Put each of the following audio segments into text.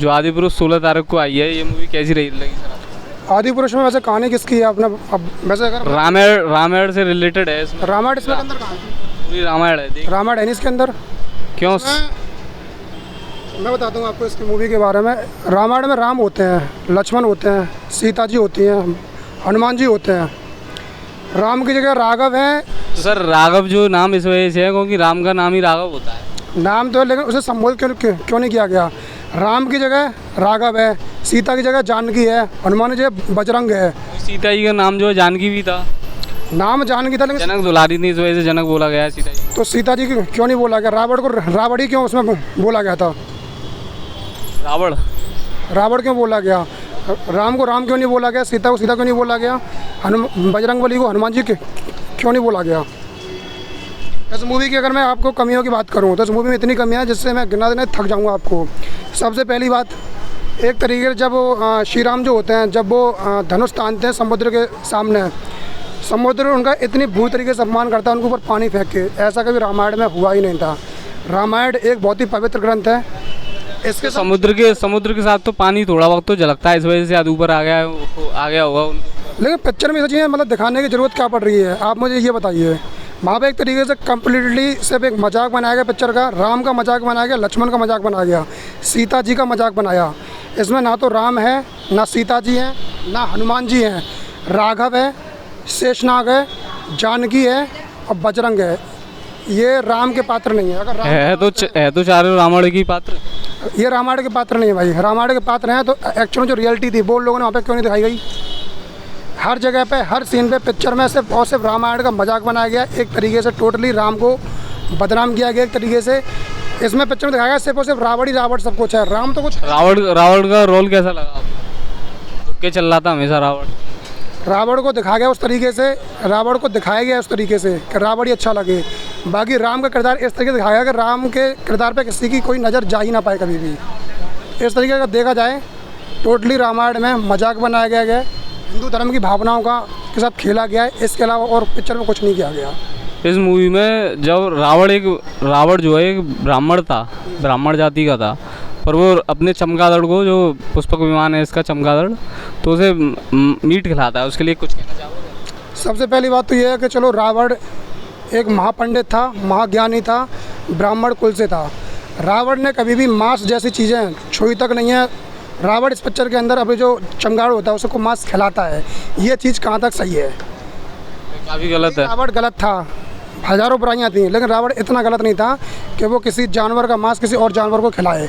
जो आदि पुरुष 16 तारीख को आई है, ये मूवी कैसी रही लगी सर आपको? आदि पुरुष में वैसे कहानी किसकी है आपने? अब वैसे अगर रामायण से रिलेटेड है इसमें? रामायण इसमें के अंदर कहाँ है? पूरी रामायण है, रामायण है नहीं इसके अंदर? क्यों? मैं बताता हूँ आपको इसकी मूवी के बारे में। रामायण में राम होते हैं, लक्ष्मण होते हैं, सीता जी होती हैं, हनुमान जी होते हैं। राम की जगह राघव है। तो सर राघव जो नाम इस वजह से है क्योंकि राम का नाम ही राघव होता है। नाम तो है लेकिन उसे संबोधित क्यों नहीं किया गया? राम की जगह राघव है, सीता की जगह जानकी है, हनुमान जी बजरंग है। सीता जी का नाम जो है जानकी भी था। नाम जानकी था लेकिन जनक दुलारी थी, इस वजह से जनक बोला गया है सीता जी। तो सीता जी क्यों नहीं बोला गया? रावण को रावण ही क्यों उसमें बोला गया था? रावण क्यों बोला गया? राम को राम क्यों नहीं बोला गया? सीता को सीता क्यों नहीं बोला गया? बजरंगबली को हनुमान जी क्यों नहीं बोला गया? इस मूवी की अगर मैं आपको कमियों की बात करूं तो इस मूवी में इतनी कमियां जिससे मैं गिना देने थक जाऊंगा आपको। सबसे पहली बात, एक तरीके से जब वो श्री राम जो होते हैं, जब वो धनुष तानते हैं समुद्र के सामने, समुद्र उनका इतनी बुरी तरीके से सम्मान करता है उनके ऊपर पानी फेंक के। ऐसा कभी रामायण में हुआ ही नहीं था। रामायण एक बहुत ही पवित्र ग्रंथ है। इसके समुद्र के साथ तो पानी थोड़ा वक्त तो झलकता है, इस वजह से शायद ऊपर आ गया होगा उनको। लेकिन पिक्चर में सच मतलब दिखाने की ज़रूरत क्या पड़ रही है? आप मुझे ये बताइए। वहाँ पे एक तरीके से कम्प्लीटली सिर्फ एक मजाक बनाया गया पिक्चर का। राम का मजाक बनाया गया, लक्ष्मण का मजाक बनाया गया, सीता जी का मजाक बनाया। इसमें ना तो राम है, ना सीता जी हैं, ना हनुमान जी हैं। राघव है, शेषनाग है, जानकी है और बजरंग है। ये राम के पात्र नहीं है। अगर है तो चारों रामायण की पात्र। ये रामायण के पात्र नहीं है भाई। रामायण के पात्र हैं तो एक्चुअल जो रियलिटी थी वो लोगों ने वहाँ पे क्यों नहीं दिखाई गई? हर जगह पे, हर सीन पे, पिक्चर में सिर्फ और सिर्फ रामायण का मजाक बनाया गया। एक तरीके से टोटली राम को बदनाम किया गया एक तरीके से। इसमें पिक्चर में दिखाया गया सिर्फ और सिर्फ रावण ही रावण सब कुछ है, राम तो कुछ। रावण का रोल कैसा लगा आपको? क्या चल रहा था हमेशा रावण को दिखाया गया उस तरीके से, रावण को दिखाया गया उस तरीके से कि रावण ही अच्छा लगे। बाकी राम का किरदार इस तरीके से दिखाया गया कि राम के किरदार पे किसी की कोई नज़र जा ही ना पाए कभी भी। इस तरीके का देखा जाए टोटली रामायण में मजाक बनाया गया है, हिंदू धर्म की भावनाओं का के साथ खेला गया है। इसके अलावा और पिक्चर में कुछ नहीं किया गया। इस मूवी में जब रावण जो है एक ब्राह्मण था, ब्राह्मण जाति का था, पर वो अपने चमगादड़ को, जो पुष्पक विमान है इसका चमगादड़, तो उसे मीट खिलाता है। उसके लिए कुछ कहना चाहोगे? सबसे पहली बात तो ये है कि चलो रावण एक महापंडित था, महाज्ञानी था, ब्राह्मण कुल से था। रावण ने कभी भी मांस जैसी चीज़ें छुई तक नहीं है। रावण इस पिक्चर के अंदर अभी जो चमगादड़ होता है उसको मांस खिलाता है। ये चीज़ कहाँ तक सही है? काफ़ी गलत है। रावण गलत था, हज़ारों बुराइयाँ थी, लेकिन रावण इतना गलत नहीं था कि वो किसी जानवर का मांस किसी और जानवर को खिलाए।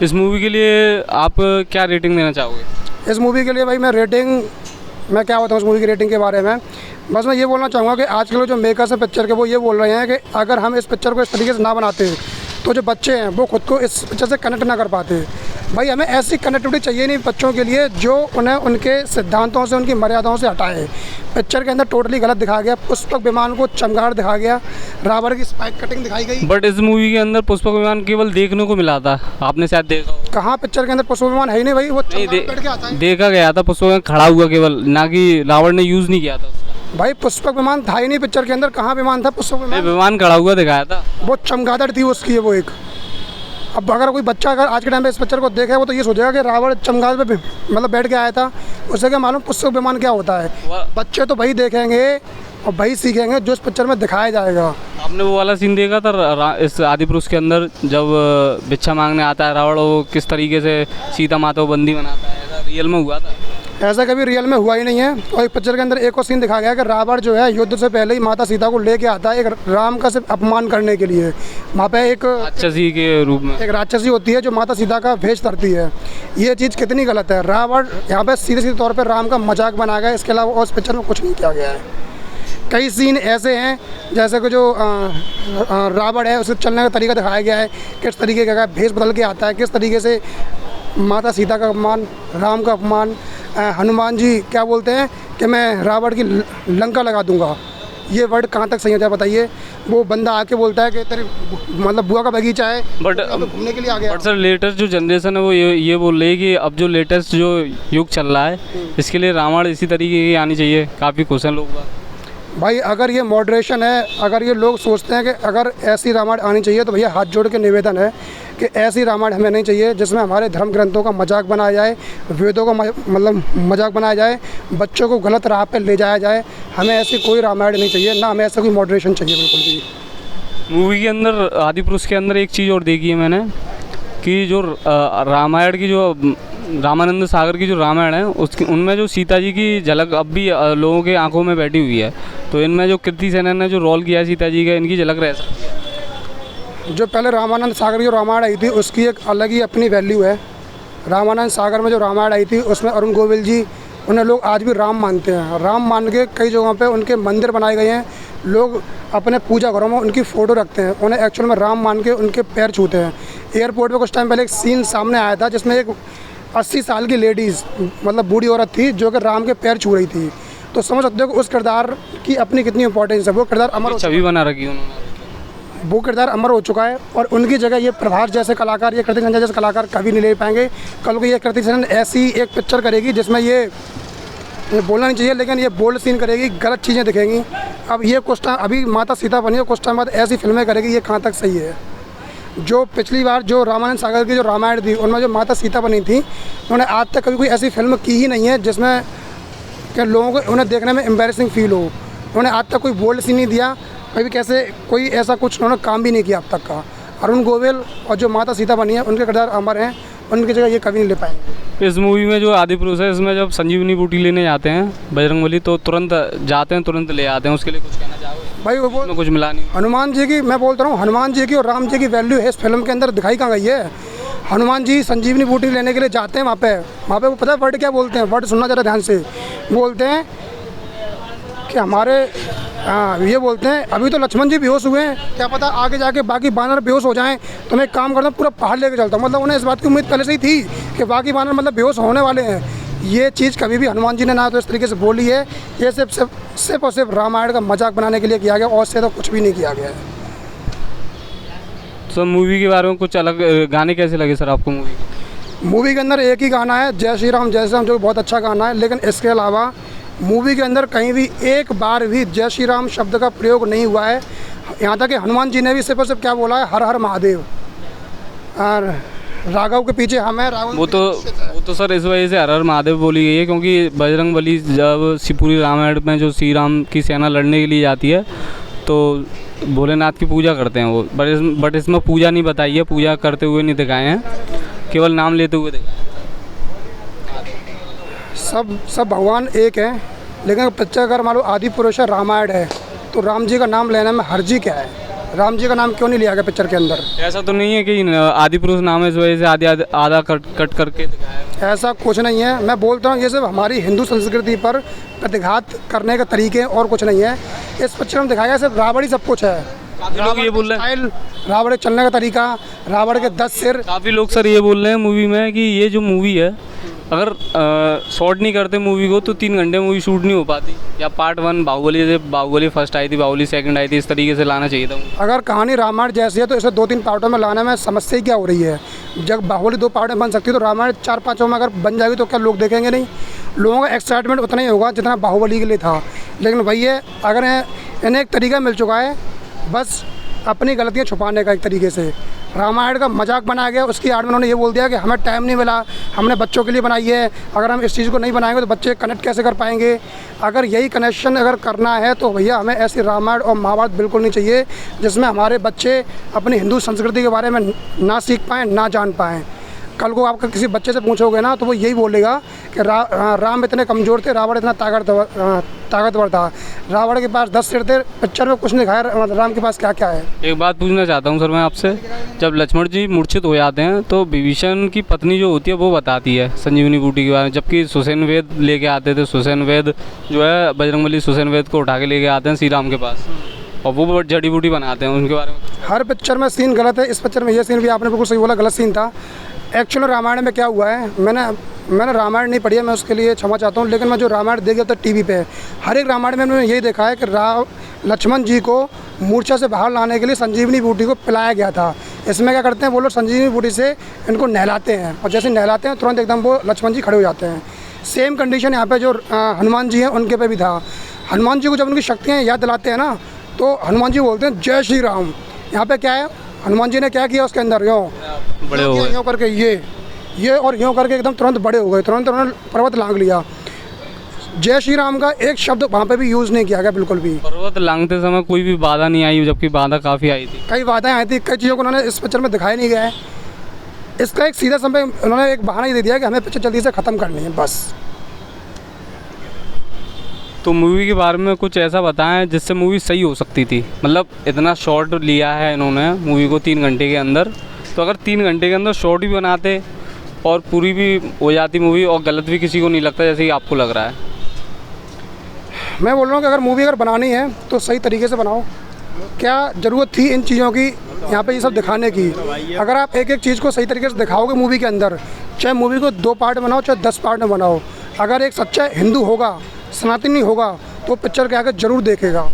इस मूवी के लिए आप क्या रेटिंग देना चाहोगे? इस मूवी के लिए भाई मैं क्या बताऊँ इस मूवी की रेटिंग के बारे में। बस मैं ये बोलना चाहूँगा कि आजकल जो मेकर्स हैं पिक्चर के वो ये बोल रहे हैं कि अगर हम इस पिक्चर को इस तरीके से ना बनाते तो जो बच्चे हैं वो खुद को इस पिक्चर से कनेक्ट ना कर पाते। भाई हमें ऐसी कनेक्टिविटी चाहिए नहीं बच्चों के लिए जो उन्हें उनके सिद्धांतों से, उनकी मर्यादाओं से हटाए। पिक्चर के अंदर टोटली गलत दिखाया गया। पुष्पक विमान को चमगादड़ दिखाया गया, रावण की स्पाइक कटिंग दिखाई गई। बट इस मूवी के अंदर पुष्पक विमान केवल देखने को मिला था, आपने शायद देखा हो। कहाँ पिक्चर के अंदर पुष्पक विमान है ही नहीं भाई, वो देखा गया था पुष्पक विमान खड़ा हुआ केवल, ना कि रावण ने यूज़ नहीं किया था। भाई पुष्पक विमान था ही नहीं पिक्चर के अंदर। कहाँ विमान था पुष्पक विमान खड़ा हुआ दिखाया था, वो चमगादड़ थी उसकी वो एक। अब अगर कोई बच्चा अगर आज के टाइम पे इस पिक्चर को देखे वो तो ये सोचेगा कि रावण चमगादड़ पे मतलब बैठ के आया था, उसे क्या मालूम पुष्पक विमान क्या होता है। बच्चे तो भाई देखेंगे और भाई सीखेंगे जो इस पिक्चर में दिखाया जाएगा। आपने वो वाला सीन देखा था इस आदि पुरुष के अंदर जब भिक्षा मांगने आता है रावण, वो किस तरीके से सीता माता को बंदी बनाता है? ऐसा रियल में हुआ था? ऐसा कभी रियल में हुआ ही नहीं है। और एक पिक्चर के अंदर एक और सीन दिखाया गया कि रावण जो है युद्ध से पहले ही माता सीता को लेके आता है एक राम का सिर्फ अपमान करने के लिए। वहाँ पे एक राक्षसी के रूप में एक राक्षसी होती है जो माता सीता का भेष धरती है। ये चीज़ कितनी गलत है। रावण यहाँ पे सीधे तौर पर राम का मजाक बनाया गया। इसके अलावा उस पिक्चर में कुछ नहीं किया गया है। कई सीन ऐसे हैं जैसे कि जो रावण है उसके चलने का तरीका दिखाया गया है, किस तरीके का भेष बदल के आता है, किस तरीके से माता सीता का अपमान, राम का अपमान। हनुमान जी क्या बोलते हैं कि मैं रावण की लंका लगा दूंगा। ये वर्ड कहाँ तक सही होता है बताइए? वो बंदा आके बोलता है कि तेरे मतलब बुआ का बगीचा है, बट घूमने के लिए आ गया। बट सर लेटेस्ट जो जनरेशन है वो ये बोल रही है कि अब जो लेटेस्ट जो युग चल रहा है इसके लिए रामायण इसी तरीके की आनी चाहिए। काफ़ी खुश हैं लोग। भाई अगर ये मॉडरेशन है, अगर ये लोग सोचते हैं कि अगर ऐसी रामायण आनी चाहिए, तो भैया हाथ जोड़ के निवेदन है कि ऐसी रामायण हमें नहीं चाहिए जिसमें हमारे धर्म ग्रंथों का मजाक बनाया जाए, वेदों का मतलब मजाक बनाया जाए, बच्चों को गलत राह पे ले जाया जाए। हमें ऐसी कोई रामायण नहीं चाहिए, ना हमें ऐसा कोई मॉडरेशन चाहिए बिल्कुल भी। मूवी के अंदर आदिपुरुष के अंदर एक चीज़ और देखी है मैंने कि जो रामायण की जो रामानंद सागर की जो रामायण है उसकी उनमें जो सीता जी की झलक अब भी लोगों के आंखों में बैठी हुई है। तो इनमें जो कीर्ति सेनन ने जो रोल किया है सीता जी का, इनकी झलक रह सकती है। जो पहले रामानंद सागर की जो रामायण आई थी उसकी एक अलग ही अपनी वैल्यू है। रामानंद सागर में जो रामायण आई थी उसमें अरुण गोविल जी, उन्हें लोग आज भी राम मानते हैं। राम मान के कई जगहों पे उनके मंदिर बनाए गए हैं, लोग अपने पूजा घरों में उनकी फ़ोटो रखते हैं, उन्हें एक्चुअल में राम मान के उनके पैर छूते हैं। एयरपोर्ट पे कुछ टाइम पहले एक सीन सामने आया था जिसमें एक 80 साल की लेडीज़ मतलब बूढ़ी औरत थी जो कि राम के पैर छू रही थी। तो समझ सकते हो कि उस किरदार की अपनी कितनी इंपॉर्टेंस है। वो किरदार अमर छवि बना रखी उन्होंने, वो किरदार अमर हो चुका है और उनकी जगह ये प्रभास जैसे कलाकार, ये कृति सेनन जैसे कलाकार कभी नहीं ले पाएंगे। कल को ये कृति सेनन ऐसी एक पिक्चर करेगी जिसमें ये बोलना नहीं चाहिए लेकिन ये बोल्ड सीन करेगी, गलत चीज़ें दिखेंगी। अब ये कुछ टाइम अभी माता सीता बनी है, कुछ टाइम बाद ऐसी फिल्में करेगी, ये कहाँ तक सही है। जो पिछली बार जो रामानंद सागर की जो रामायण थी उनमें जो माता सीता बनी थी, उन्होंने आज तक कभी कोई ऐसी फिल्म की ही नहीं है जिसमें कि लोगों को उन्हें देखने में एम्बैरेसिंग फील हो। उन्होंने आज तक कोई बोल्ड सीन नहीं दिया, कभी कैसे कोई ऐसा कुछ उन्होंने काम भी नहीं किया अब तक का। अरुण गोविल और जो माता सीता बनी है उनके किरदार अमर हैं, उनकी जगह ये कभी नहीं ले पाएंगे। इस मूवी में जो आदिपुरुष है इसमें जब संजीवनी बूटी लेने जाते हैं बजरंगबली तो तुरंत जाते हैं, तुरंत ले आते हैं। उसके लिए कुछ कहना चाहोगे? भाई वो उसमें कुछ मिला नहीं। हनुमान जी की, मैं बोलता हूँ हनुमान जी की और राम जी की वैल्यू है इस फिल्म के अंदर दिखाई कहाँ गई है। हनुमान जी संजीवनी बूटी लेने के लिए जाते हैं वहाँ पे वो पता है वर्ड क्या बोलते हैं? वर्ड सुनना ज़रा ध्यान से। बोलते हैं कि हमारे ये बोलते हैं अभी तो लक्ष्मण जी बेहोश हुए हैं, क्या पता आगे जाके बाकी बानर बेहोश हो जाएं, तो मैं एक काम करता हूँ पूरा पहाड़ लेके चलता हूँ। मतलब उन्हें इस बात की उम्मीद पहले से ही थी कि बाकी बानर मतलब बेहोश होने वाले हैं। ये चीज़ कभी भी हनुमान जी ने ना तो इस तरीके से बोली है। ये सिर्फ और सिर्फ रामायण का मजाक बनाने के लिए किया गया और से तो कुछ भी नहीं किया गया है। तो मूवी के बारे में कुछ अलग गाने कैसे लगे सर आपको? मूवी के अंदर एक ही गाना है जय श्री राम जो बहुत अच्छा गाना है, लेकिन इसके अलावा मूवी के अंदर कहीं भी एक बार भी जय श्री राम शब्द का प्रयोग नहीं हुआ है। यहाँ तक कि हनुमान जी ने भी सिर्फ और सिर्फ क्या बोला है, हर हर महादेव। और राघव के पीछे हम हैं, राघव वो तो सर इस वजह से हर हर महादेव बोली गई है क्योंकि बजरंगबली जब पूरी रामायण में जो श्री राम की सेना लड़ने के लिए जाती है तो भोलेनाथ की पूजा करते हैं वो, बट इसमें पूजा नहीं बताई है, पूजा करते हुए नहीं दिखाए हैं, केवल नाम लेते हुए दिखाए। सब भगवान एक हैं, लेकिन पिक्चर अगर मान लो आदि पुरुष है रामायण है तो राम जी का नाम लेने में हर्जी क्या है? राम जी का नाम क्यों नहीं लिया गया पिक्चर के अंदर? ऐसा तो नहीं है कि आदि पुरुष नाम है इस वजह से आधा कट करके दिखाया? ऐसा कुछ नहीं है। मैं बोलता हूँ ये सब हमारी हिंदू संस्कृति पर प्रतिघात करने के तरीके और कुछ नहीं है। इस पिक्चर में दिखाया सिर्फ रावण ही सब कुछ है। लोग ये बोल रहे हैं, रावण के चलने का तरीका, रावण के 10 सिर। काफ़ी लोग सर ये बोल रहे हैं मूवी में कि ये जो मूवी है अगर शॉर्ट नहीं करते मूवी को तो 3 घंटे मूवी शूट नहीं हो पाती, या पार्ट 1 बाहुबली फर्स्ट आई थी, बाहुबली सेकंड आई थी, इस तरीके से लाना चाहिए था। अगर कहानी रामायण जैसी है तो इसे 2-3 पार्टों में लाने में समस्या क्या हो रही है? जब बाहुबली 2 पार्ट में बन सकती है तो रामायण 4-5 में अगर बन जाएगी तो क्या लोग देखेंगे नहीं? लोगों का एक्साइटमेंट उतना ही होगा जितना बाहुबली के लिए था। लेकिन भैया अगर इन्हें एक तरीका मिल चुका है बस अपनी गलतियाँ छुपाने का, एक तरीके से रामायण का मजाक बनाया गया। उसकी आड़ में उन्होंने ये बोल दिया कि हमें टाइम नहीं मिला, हमने बच्चों के लिए बनाई है, अगर हम इस चीज़ को नहीं बनाएंगे तो बच्चे कनेक्ट कैसे कर पाएंगे? अगर यही कनेक्शन अगर करना है तो भैया हमें ऐसी रामायण और महाभारत बिल्कुल नहीं चाहिए जिसमें हमारे बच्चे अपनी हिंदू संस्कृति के बारे में ना सीख पाएँ, ना जान पाएँ। कल को आपका किसी बच्चे से पूछोगे ना तो वो यही बोलेगा कि राम इतने कमज़ोर थे, रावण इतना ताकतवर था, रावण के पास 10 सिर थे, पिक्चर में कुछ नहीं दिखाया राम के पास क्या क्या है। एक बात पूछना चाहता हूँ सर मैं आपसे, जब लक्ष्मण जी मूर्छित हो जाते हैं तो विभीषण की पत्नी जो होती है वो बताती है संजीवनी बूटी के बारे में, जबकि सुसेन वेद लेके आते थे, सुसेन वेद जो है बजरंगबली सुसेन वेद को उठा के लेके आते हैं श्री राम के पास और वो जड़ी बूटी बनाते हैं, उनके बारे में हर पिक्चर में सीन गलत है। इस पिक्चर में ये सीन भी आपने बिल्कुल सही बोला, गलत सीन था। एक्चुअल रामायण में क्या हुआ है, मैंने रामायण नहीं पढ़ी है, मैं उसके लिए क्षमा चाहता हूँ, लेकिन मैं जो रामायण देख गया था टीवी पे, हर एक रामायण में मैंने यही देखा है कि लक्ष्मण जी को मूर्छा से बाहर लाने के लिए संजीवनी बूटी को पिलाया गया था। इसमें क्या करते हैं वो लोग, संजीवनी बूटी से इनको नहलाते हैं और जैसे नहलाते हैं तुरंत एकदम वो लक्ष्मण जी खड़े हो जाते हैं। सेम कंडीशन यहाँ पे जो हनुमान जी हैं उनके पे भी था। हनुमान जी को जब उनकी शक्तियाँ याद दिलाते हैं ना, तो हनुमान जी बोलते हैं जय श्री राम। यहाँ पे क्या है, हनुमान जी ने क्या किया उसके अंदर, यूँ बड़े हो गए। यूँ करके ये और यूँ करके एकदम तुरंत बड़े हो गए, तुरंत उन्होंने पर्वत लांग लिया। जय श्री राम का एक शब्द वहाँ पे भी यूज़ नहीं किया गया बिल्कुल भी। पर्वत लांघते समय कोई भी बाधा नहीं आई, जबकि बाधा काफ़ी आई थी। कई बाधाएं आई थी, कई चीज़ों को उन्होंने इस पिक्चर में दिखाया नहीं गया है। इसका एक सीधा समय उन्होंने एक बहाना ही दे दिया कि हमें पिक्चर जल्दी से ख़त्म करनी है बस। तो मूवी के बारे में कुछ ऐसा बताएं जिससे मूवी सही हो सकती थी। मतलब इतना शॉर्ट लिया है इन्होंने मूवी को 3 घंटे के अंदर, तो अगर 3 घंटे के अंदर शॉर्ट भी बनाते और पूरी भी हो जाती मूवी, और गलत भी किसी को नहीं लगता जैसे कि आपको लग रहा है। मैं बोल रहा हूँ कि अगर मूवी अगर बनानी है तो सही तरीके से बनाओ। क्या ज़रूरत थी इन चीज़ों की यहाँ पे ये सब दिखाने की? अगर आप एक एक चीज़ को सही तरीके से दिखाओगे मूवी के अंदर, चाहे मूवी को 2 पार्ट बनाओ चाहे 10 पार्ट में बनाओ, अगर एक सच्चा हिंदू होगा, सनातनी होगा, तो पिक्चर के आगे ज़रूर देखेगा।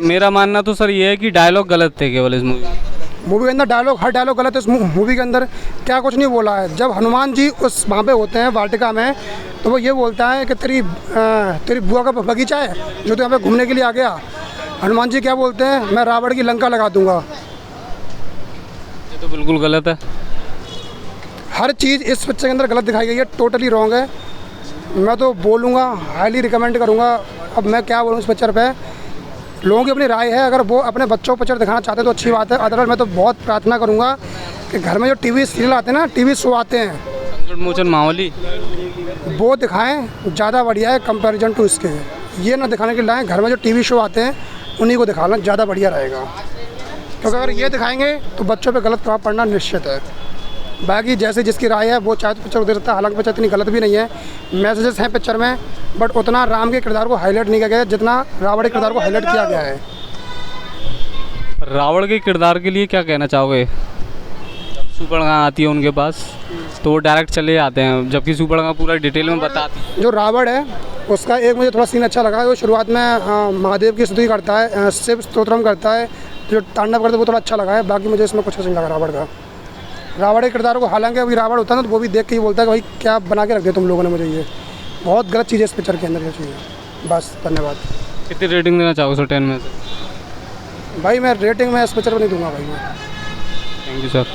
मेरा मानना तो सर ये है कि डायलॉग गलत थे केवल इस मूवी के अंदर। डायलॉग, हर डायलॉग गलत है इस मूवी के अंदर। क्या कुछ नहीं बोला है। जब हनुमान जी उस वहाँ पे होते हैं वाटिका में, तो वो ये बोलता है कि तेरी बुआ का बगीचा है जो तो यहाँ पे घूमने के लिए आ गया। हनुमान जी क्या बोलते हैं, मैं रावण की लंका लगा दूंगा। ये तो बिल्कुल गलत है। हर चीज़ इस पिक्चर के अंदर गलत दिखाई गई है, टोटली रॉन्ग है। मैं तो बोलूँगा, हाईली रिकमेंड करूँगा। अब मैं क्या बोलूँ इस पिक्चर पे, लोगों की अपनी राय है। अगर वो अपने बच्चों को पिक्चर दिखाना चाहते हैं तो अच्छी बात है, अदरवाइज मैं तो बहुत प्रार्थना करूँगा कि घर में जो टीवी सीरियल आते हैं ना, टीवी शो आते हैं, संकट मोचन मावली, वो दिखाएं, ज़्यादा बढ़िया है कंपैरिजन टू इसके। ये ना दिखाने के लाएँ, घर में जो टीवी शो आते हैं उन्हीं को दिखाना ज़्यादा बढ़िया रहेगा। क्योंकि अगर ये दिखाएंगे तो बच्चों पे गलत प्रभाव पड़ना निश्चित है। बाकी जैसे जिसकी राय है वो चाहे तो पिक्चर दे सकता है, हालांकि पिक्चर इतनी गलत भी नहीं है। मैसेजेस हैं पिक्चर में, बट उतना राम के किरदार को हाईलाइट नहीं किया गया है जितना रावण के किरदार को हाईलाइट किया गया है। रावण के किरदार के लिए क्या कहना चाहोगे? सुपर्णखा आती है उनके पास तो वो डायरेक्ट चले जाते हैं, जबकि सुपर्णखा पूरा डिटेल में बताती है। जो रावण है उसका एक मुझे थोड़ा सीन अच्छा लगा, वो शुरुआत में महादेव की स्तुति करता है, शिव स्तोत्रम करता है, जो तांडव करता है वो थोड़ा अच्छा लगा है। बाकी मुझे इसमें कुछ नहीं लगा रावण का। रावण के किरदार को, हालांकि अभी रावण होता है ना तो वो भी देख के ही बोलता है कि भाई क्या बना के रख दिया तुम लोगों ने मुझे, ये बहुत गलत चीज़ है इस पिक्चर के अंदर ये चीज़। बस धन्यवाद। कितनी रेटिंग देना चाहोगे सर 10 में से? भाई मैं रेटिंग में इस पिक्चर को नहीं दूंगा भाई मैं। Thank you sir.